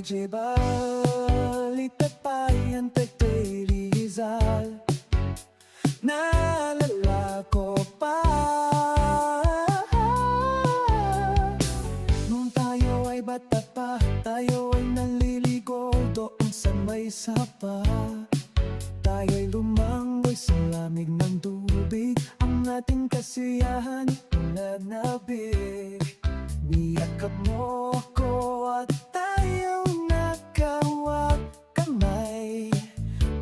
DJ balita pa yan kay Rizal. Naalala ko pa nung tayo ay bata pa, tayo ay naliligo doon sa may sapa. Tayo'y lumangoy sa lamig ng tubig, ang ating kasiyahan nanabig. Niyakap mo ako at tayo nakawag kamay.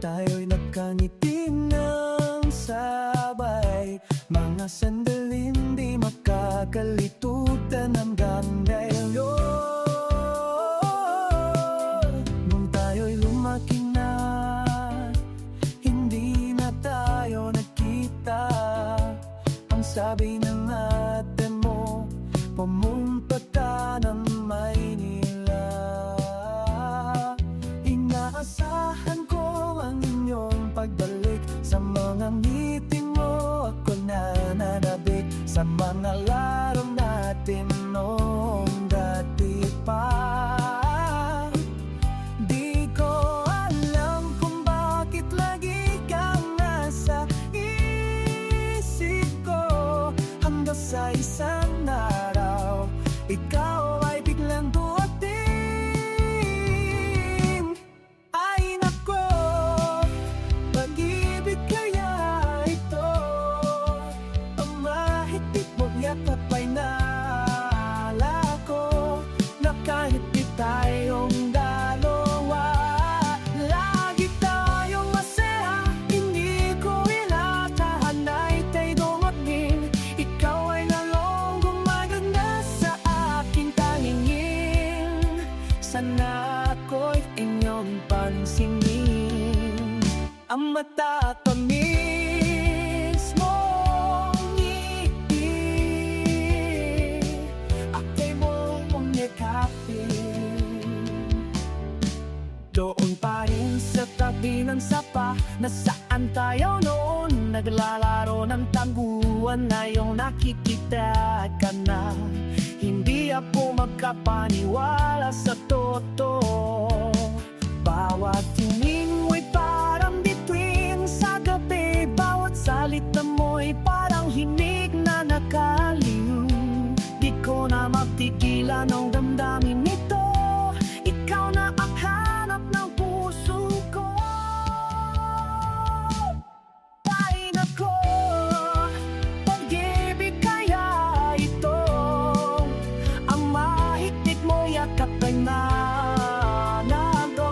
Tayo'y nagkangiti ng sabay, mga sandaling di makakalitutan hanggang ngayon. Nung tayo'y lumaki na, hindi na tayo nagkita. Ang sabi ng ate mo, pumunta ka ng Maynila. Inaasahan ko ang inyong pagbalik, sa mga ngiti mo ako nananabik, sa mga laro natin noong dati pa. Di ko alam kung bakit lagi kang nasa isip ko, hanggang sa isang araw ikaw ay biglang dumating. Ay nako, pag-ibig kaya ito, ang mahigpit mong yakap ay naalala ko, na kahit di tayong dalawa, lagi tayong masaya. Hindi ko inaasahan na ika'y dumating. Ikaw ay lalong gumaganda sa aking talingin. Sana ako'y inyong pansinin, ang matatamis mong ngiti, ako'y mong yakapin. Doon pa rin sa tabi ng sapa, na saan tayo noon naglalaro ng tangguan. Ngayong nakikita ka na, hindi ako magkapaniwala sa totoo. Bawat tingin mo'y parang bituin sa gabi, bawat salita mo'y parang hinig na nakaliw. Di ko na magtigilan ang damdamin nito, ikaw na ang hanap ng puso ko. Ay nako, pag-ibig kaya ito, ang mahigpit mo yakap ay nanalo,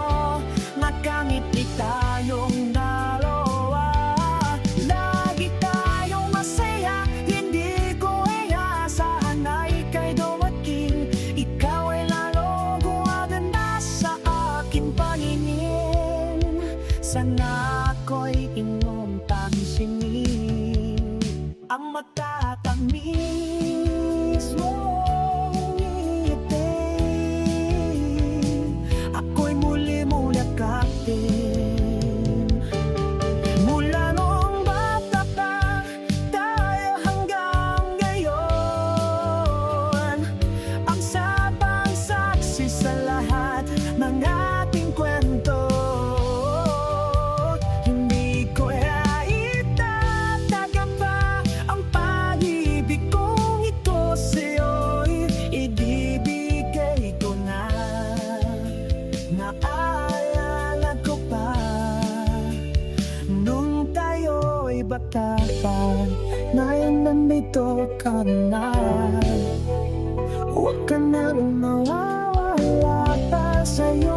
nakangiti tayong dalawa, lagi tayong masaya. Hindi ko inaasahan na ika'y dumating. Ikaw ay lalo gumaganda sa aking paningin. Sana ako'y inyong pansinin, ang matatamis mong ngiti, ako'y muli mo yakapin. Mula noong bata pa tayo hanggang ngayon, ang sabang saksi sa lahat ng ating kwento. Hindi ko itataga pa ang pag-ibig kong ito sa'yo'y ibibigay ko na. Naalala ko pa nung tayo'y bata pa, ngayon nandito ka na. Huwag ka nang mawawala pa sa'yo.